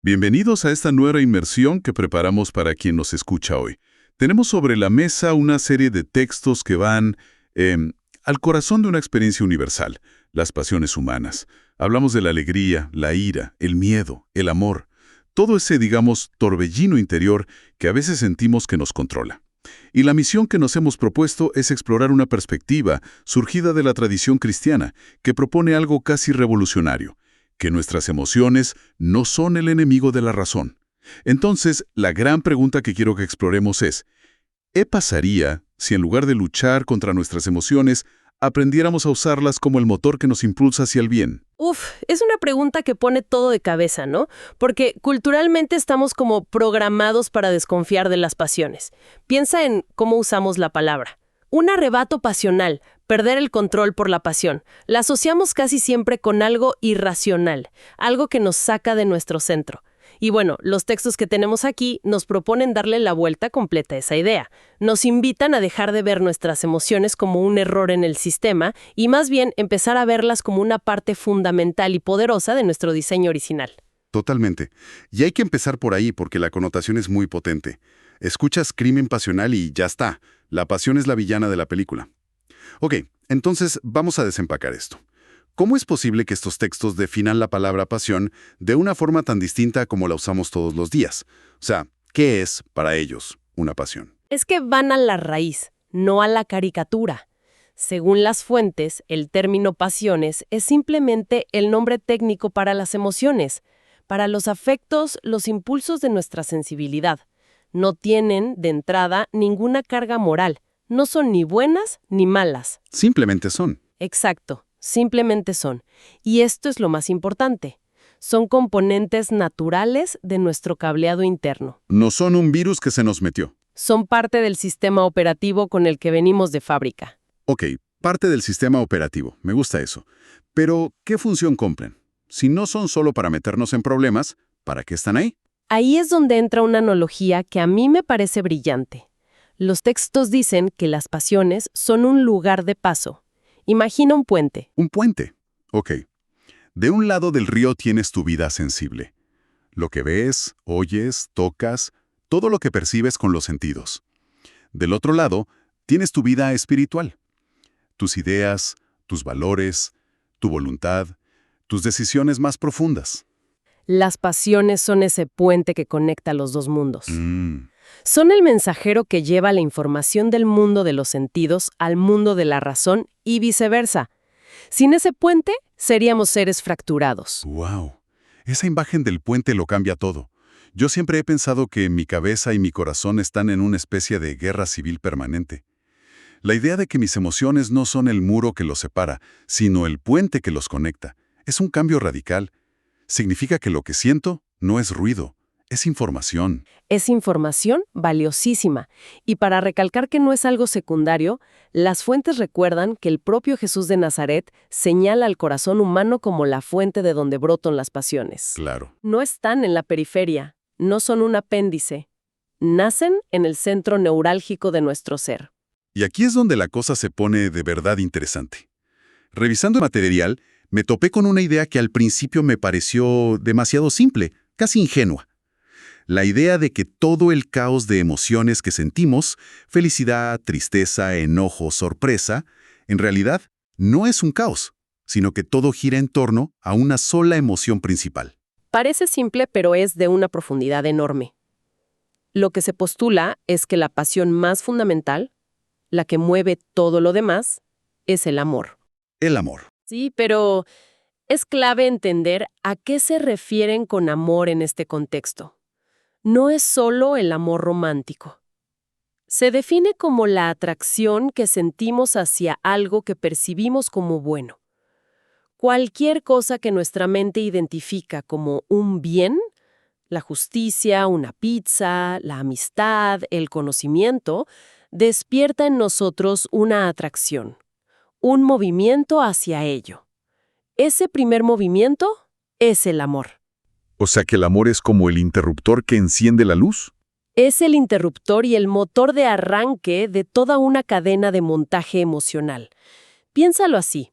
Bienvenidos a esta nueva inmersión que preparamos para quien nos escucha hoy. Tenemos sobre la mesa una serie de textos que van al corazón de una experiencia universal, las pasiones humanas. Hablamos de la alegría, la ira, el miedo, el amor, todo ese, digamos, torbellino interior que a veces sentimos que nos controla. Y la misión que nos hemos propuesto es explorar una perspectiva surgida de la tradición cristiana que propone algo casi revolucionario, que nuestras emociones no son el enemigo de la razón. Entonces, la gran pregunta que quiero que exploremos es, ¿qué pasaría si en lugar de luchar contra nuestras emociones, aprendiéramos a usarlas como el motor que nos impulsa hacia el bien? Es una pregunta que pone todo de cabeza, ¿no? Porque culturalmente estamos como programados para desconfiar de las pasiones. Piensa en cómo usamos la palabra. Un arrebato pasional, perder el control por la pasión, la asociamos casi siempre con algo irracional, algo que nos saca de nuestro centro. Y bueno, los textos que tenemos aquí nos proponen darle la vuelta completa a esa idea. Nos invitan a dejar de ver nuestras emociones como un error en el sistema y más bien empezar a verlas como una parte fundamental y poderosa de nuestro diseño original. Totalmente. Y hay que empezar por ahí porque la connotación es muy potente. Escuchas crimen pasional y ya está. La pasión es la villana de la película. Ok, entonces vamos a desempacar esto. ¿Cómo es posible que estos textos definan la palabra pasión de una forma tan distinta como la usamos todos los días? O sea, ¿qué es, para ellos, una pasión? Es que van a la raíz, no a la caricatura. Según las fuentes, el término pasiones es simplemente el nombre técnico para las emociones, para los afectos, los impulsos de nuestra sensibilidad. No tienen, de entrada, ninguna carga moral. No son ni buenas ni malas. Simplemente son. Exacto, simplemente son. Y esto es lo más importante. Son componentes naturales de nuestro cableado interno. No son un virus que se nos metió. Son parte del sistema operativo con el que venimos de fábrica. Ok, parte del sistema operativo. Me gusta eso. Pero, ¿qué función cumplen? Si no son solo para meternos en problemas, ¿para qué están ahí? Ahí es donde entra una analogía que a mí me parece brillante. Los textos dicen que las pasiones son un lugar de paso. Imagina un puente. Un puente. Ok. De un lado del río tienes tu vida sensible. Lo que ves, oyes, tocas, todo lo que percibes con los sentidos. Del otro lado, tienes tu vida espiritual. Tus ideas, tus valores, tu voluntad, tus decisiones más profundas. Las pasiones son ese puente que conecta los dos mundos. Mm. Son el mensajero que lleva la información del mundo de los sentidos al mundo de la razón y viceversa. Sin ese puente, seríamos seres fracturados. ¡Wow! Esa imagen del puente lo cambia todo. Yo siempre he pensado que mi cabeza y mi corazón están en una especie de guerra civil permanente. La idea de que mis emociones no son el muro que los separa, sino el puente que los conecta, es un cambio radical. Significa que lo que siento no es ruido, es información. Es información valiosísima. Y para recalcar que no es algo secundario, las fuentes recuerdan que el propio Jesús de Nazaret señala al corazón humano como la fuente de donde brotan las pasiones. Claro. No están en la periferia, no son un apéndice. Nacen en el centro neurálgico de nuestro ser. Y aquí es donde la cosa se pone de verdad interesante. Revisando el material, me topé con una idea que al principio me pareció demasiado simple, casi ingenua. La idea de que todo el caos de emociones que sentimos, felicidad, tristeza, enojo, sorpresa, en realidad no es un caos, sino que todo gira en torno a una sola emoción principal. Parece simple, pero es de una profundidad enorme. Lo que se postula es que la pasión más fundamental, la que mueve todo lo demás, es el amor. El amor. Sí, pero es clave entender a qué se refieren con amor en este contexto. No es solo el amor romántico. Se define como la atracción que sentimos hacia algo que percibimos como bueno. Cualquier cosa que nuestra mente identifica como un bien, la justicia, una pizza, la amistad, el conocimiento, despierta en nosotros una atracción, un movimiento hacia ello. Ese primer movimiento es el amor. O sea que el amor es como el interruptor que enciende la luz. Es el interruptor y el motor de arranque de toda una cadena de montaje emocional. Piénsalo así.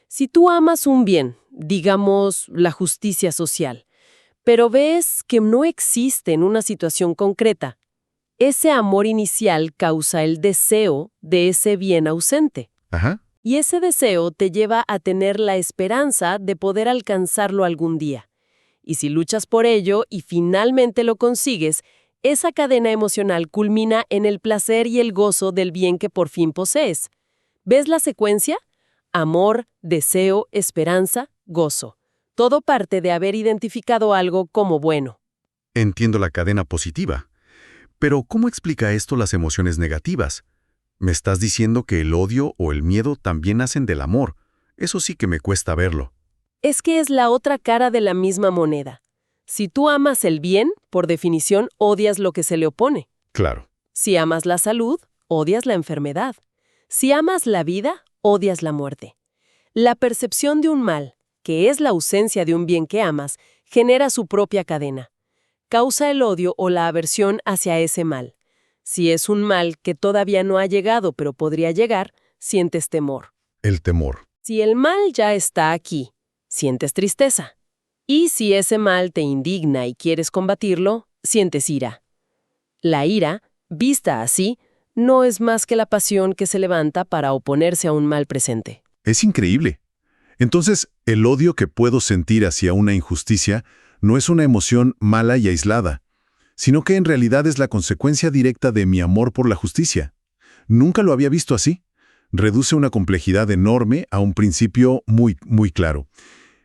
Si tú amas un bien, digamos la justicia social, pero ves que no existe en una situación concreta. Ese amor inicial causa el deseo de ese bien ausente. Ajá. Y ese deseo te lleva a tener la esperanza de poder alcanzarlo algún día. Y si luchas por ello y finalmente lo consigues, esa cadena emocional culmina en el placer y el gozo del bien que por fin posees. ¿Ves la secuencia? Amor, deseo, esperanza, gozo. Todo parte de haber identificado algo como bueno. Entiendo la cadena positiva. Pero ¿cómo explica esto las emociones negativas? Me estás diciendo que el odio o el miedo también nacen del amor. Eso sí que me cuesta verlo. Es que es la otra cara de la misma moneda. Si tú amas el bien, por definición odias lo que se le opone. Claro. Si amas la salud, odias la enfermedad. Si amas la vida, odias la muerte. La percepción de un mal, que es la ausencia de un bien que amas, genera su propia cadena. Causa el odio o la aversión hacia ese mal. Si es un mal que todavía no ha llegado pero podría llegar, sientes temor. El temor. Si el mal ya está aquí, sientes tristeza. Y si ese mal te indigna y quieres combatirlo, sientes ira. La ira, vista así, no es más que la pasión que se levanta para oponerse a un mal presente. Es increíble. Entonces, el odio que puedo sentir hacia una injusticia no es una emoción mala y aislada, sino que en realidad es la consecuencia directa de mi amor por la justicia. Nunca lo había visto así. Reduce una complejidad enorme a un principio muy claro.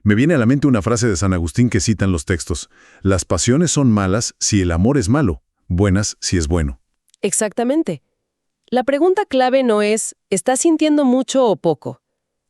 Me viene a la mente una frase de San Agustín que citan los textos: las pasiones son malas si el amor es malo, buenas si es bueno. Exactamente. La pregunta clave no es, ¿estás sintiendo mucho o poco?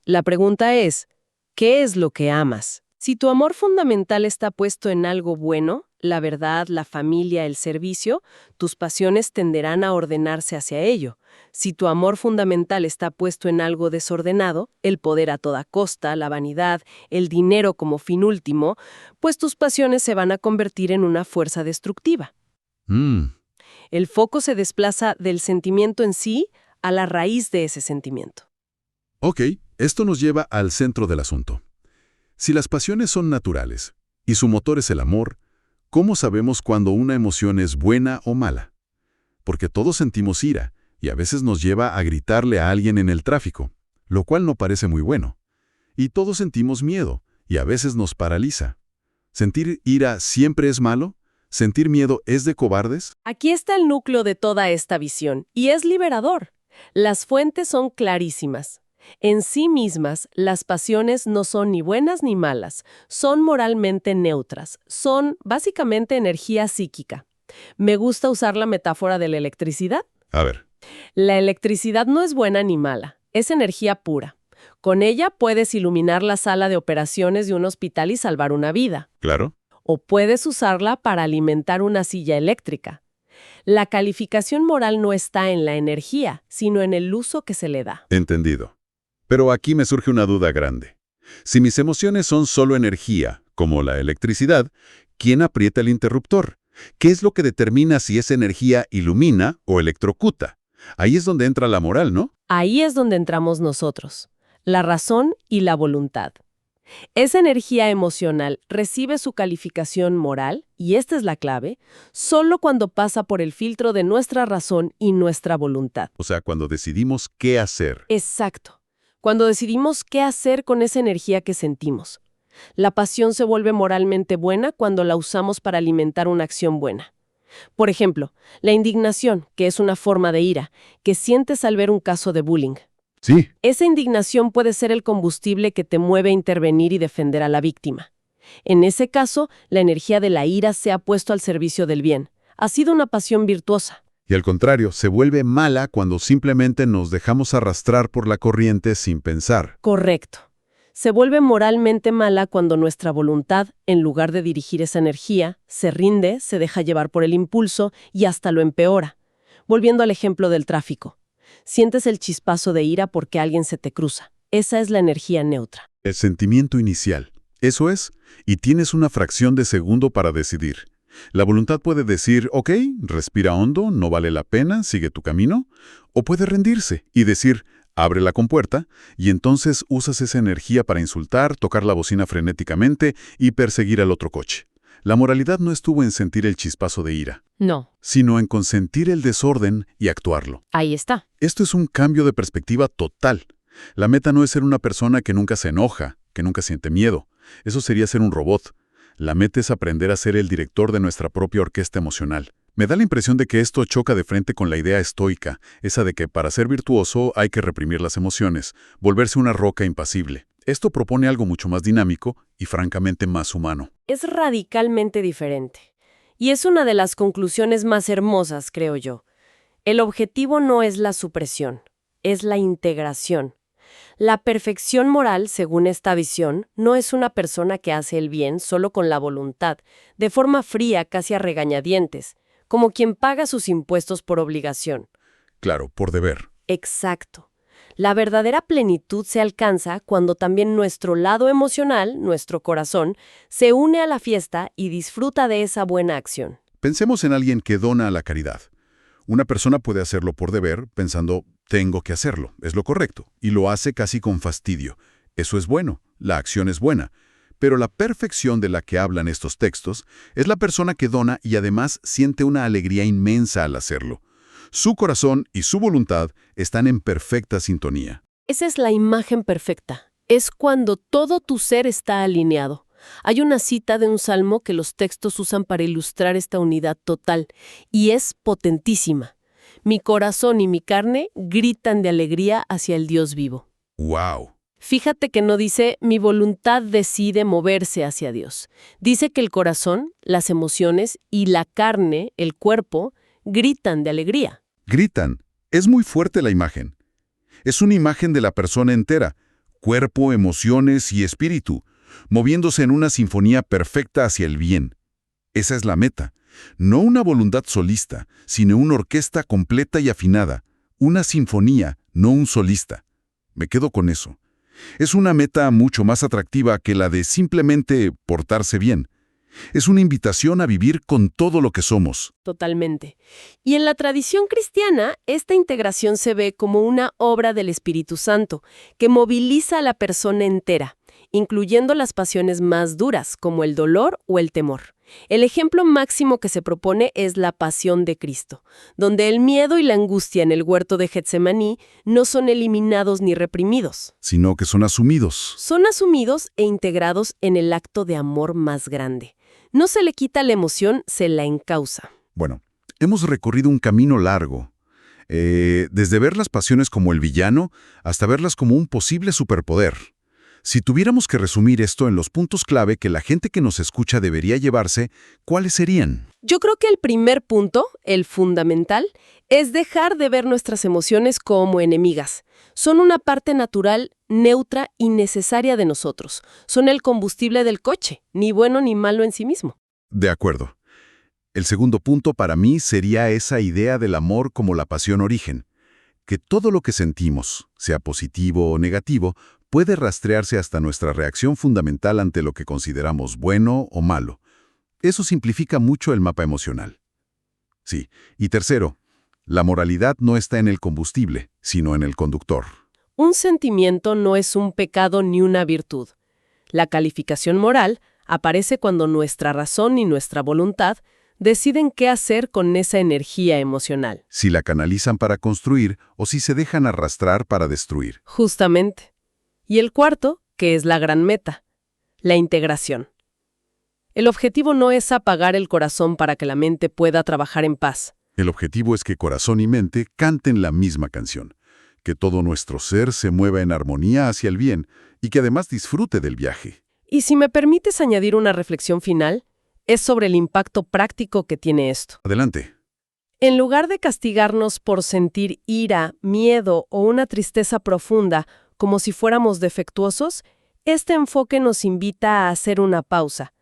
La pregunta es, ¿qué es lo que amas? Si tu amor fundamental está puesto en algo bueno, la verdad, la familia, el servicio, tus pasiones tenderán a ordenarse hacia ello. Si tu amor fundamental está puesto en algo desordenado, el poder a toda costa, la vanidad, el dinero como fin último, pues tus pasiones se van a convertir en una fuerza destructiva. El foco se desplaza del sentimiento en sí a la raíz de ese sentimiento. Ok, esto nos lleva al centro del asunto. Si las pasiones son naturales y su motor es el amor, ¿cómo sabemos cuando una emoción es buena o mala? Porque todos sentimos ira y a veces nos lleva a gritarle a alguien en el tráfico, lo cual no parece muy bueno. Y todos sentimos miedo y a veces nos paraliza. ¿Sentir ira siempre es malo? ¿Sentir miedo es de cobardes? Aquí está el núcleo de toda esta visión, y es liberador. Las fuentes son clarísimas. En sí mismas, las pasiones no son ni buenas ni malas, son moralmente neutras, son básicamente energía psíquica. Me gusta usar la metáfora de la electricidad. A ver. La electricidad no es buena ni mala, es energía pura. Con ella puedes iluminar la sala de operaciones de un hospital y salvar una vida. Claro. O puedes usarla para alimentar una silla eléctrica. La calificación moral no está en la energía, sino en el uso que se le da. Entendido. Pero aquí me surge una duda grande. Si mis emociones son solo energía, como la electricidad, ¿quién aprieta el interruptor? ¿Qué es lo que determina si esa energía ilumina o electrocuta? Ahí es donde entra la moral, ¿no? Ahí es donde entramos nosotros, la razón y la voluntad. Esa energía emocional recibe su calificación moral, y esta es la clave, solo cuando pasa por el filtro de nuestra razón y nuestra voluntad. O sea, cuando decidimos qué hacer. Exacto. Cuando decidimos qué hacer con esa energía que sentimos. La pasión se vuelve moralmente buena cuando la usamos para alimentar una acción buena. Por ejemplo, la indignación, que es una forma de ira, que sientes al ver un caso de bullying. Sí. Esa indignación puede ser el combustible que te mueve a intervenir y defender a la víctima. En ese caso, la energía de la ira se ha puesto al servicio del bien. Ha sido una pasión virtuosa. Y al contrario, se vuelve mala cuando simplemente nos dejamos arrastrar por la corriente sin pensar. Correcto. Se vuelve moralmente mala cuando nuestra voluntad, en lugar de dirigir esa energía, se rinde, se deja llevar por el impulso y hasta lo empeora. Volviendo al ejemplo del tráfico. Sientes el chispazo de ira porque alguien se te cruza. Esa es la energía neutra. El sentimiento inicial. Eso es, y tienes una fracción de segundo para decidir. La voluntad puede decir, ok, respira hondo, no vale la pena, sigue tu camino. O puede rendirse y decir, abre la compuerta, y entonces usas esa energía para insultar, tocar la bocina frenéticamente y perseguir al otro coche. La moralidad no estuvo en sentir el chispazo de ira, No, sino en consentir el desorden y actuarlo. ahí está. Esto es un cambio de perspectiva total. La meta no es ser una persona que nunca se enoja, que nunca siente miedo. Eso sería ser un robot. La meta es aprender a ser el director de nuestra propia orquesta emocional. Me da la impresión de que esto choca de frente con la idea estoica, esa de que para ser virtuoso hay que reprimir las emociones, volverse una roca impasible. Esto propone algo mucho más dinámico y francamente más humano. Es radicalmente diferente. Y es una de las conclusiones más hermosas, creo yo. El objetivo no es la supresión, es la integración. La perfección moral, según esta visión, no es una persona que hace el bien solo con la voluntad, de forma fría, casi a regañadientes, como quien paga sus impuestos por obligación. Claro, por deber. Exacto. La verdadera plenitud se alcanza cuando también nuestro lado emocional, nuestro corazón, se une a la fiesta y disfruta de esa buena acción. Pensemos en alguien que dona a la caridad. Una persona puede hacerlo por deber, pensando, tengo que hacerlo, es lo correcto, y lo hace casi con fastidio. Eso es bueno, la acción es buena. Pero la perfección de la que hablan estos textos es la persona que dona y además siente una alegría inmensa al hacerlo. Su corazón y su voluntad están en perfecta sintonía. Esa es la imagen perfecta. Es cuando todo tu ser está alineado. Hay una cita de un salmo que los textos usan para ilustrar esta unidad total, y es potentísima. Mi corazón y mi carne gritan de alegría hacia el Dios vivo. ¡Wow! Fíjate que no dice mi voluntad decide moverse hacia Dios. Dice que el corazón, las emociones y la carne, el cuerpo, gritan de alegría. Gritan. Es muy fuerte la imagen. Es una imagen de la persona entera, cuerpo, emociones y espíritu, moviéndose en una sinfonía perfecta hacia el bien. Esa es la meta. No una voluntad solista, sino una orquesta completa y afinada. Una sinfonía, no un solista. Me quedo con eso. Es una meta mucho más atractiva que la de simplemente portarse bien. Es una invitación a vivir con todo lo que somos. Totalmente. Y en la tradición cristiana, esta integración se ve como una obra del Espíritu Santo, que moviliza a la persona entera, incluyendo las pasiones más duras, como el dolor o el temor. El ejemplo máximo que se propone es la pasión de Cristo, donde el miedo y la angustia en el huerto de Getsemaní no son eliminados ni reprimidos. Sino que son asumidos. Son asumidos e integrados en el acto de amor más grande. No se le quita la emoción, se la encausa. Bueno, hemos recorrido un camino largo. Desde ver las pasiones como el villano hasta verlas como un posible superpoder. Si tuviéramos que resumir esto en los puntos clave que la gente que nos escucha debería llevarse, ¿cuáles serían? Yo creo que el primer punto, el fundamental, es dejar de ver nuestras emociones como enemigas. Son una parte natural, neutra y necesaria de nosotros. Son el combustible del coche, ni bueno ni malo en sí mismo. De acuerdo. El segundo punto para mí sería esa idea del amor como la pasión origen. Que todo lo que sentimos, sea positivo o negativo, puede rastrearse hasta nuestra reacción fundamental ante lo que consideramos bueno o malo. Eso simplifica mucho el mapa emocional. Sí. Y tercero, la moralidad no está en el combustible, sino en el conductor. Un sentimiento no es un pecado ni una virtud. La calificación moral aparece cuando nuestra razón y nuestra voluntad deciden qué hacer con esa energía emocional. Si la canalizan para construir o si se dejan arrastrar para destruir. Justamente. Y el cuarto, que es la gran meta, la integración. El objetivo no es apagar el corazón para que la mente pueda trabajar en paz. El objetivo es que corazón y mente canten la misma canción, que todo nuestro ser se mueva en armonía hacia el bien y que además disfrute del viaje. Y si me permites añadir una reflexión final, es sobre el impacto práctico que tiene esto. Adelante. En lugar de castigarnos por sentir ira, miedo o una tristeza profunda, como si fuéramos defectuosos, este enfoque nos invita a hacer una pausa,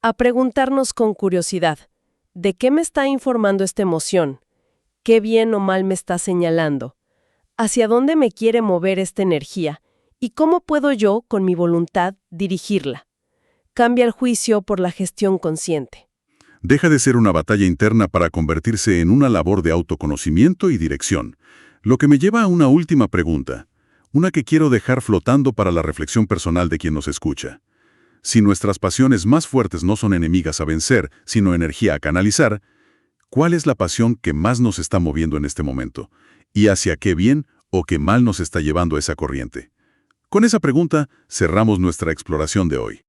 a preguntarnos con curiosidad, ¿de qué me está informando esta emoción? ¿Qué bien o mal me está señalando? ¿Hacia dónde me quiere mover esta energía? ¿Y cómo puedo yo, con mi voluntad, dirigirla? Cambia el juicio por la gestión consciente. Deja de ser una batalla interna para convertirse en una labor de autoconocimiento y dirección. Lo que me lleva a una última pregunta. Una que quiero dejar flotando para la reflexión personal de quien nos escucha. Si nuestras pasiones más fuertes no son enemigas a vencer, sino energía a canalizar, ¿cuál es la pasión que más nos está moviendo en este momento? ¿Y hacia qué bien o qué mal nos está llevando esa corriente? Con esa pregunta cerramos nuestra exploración de hoy.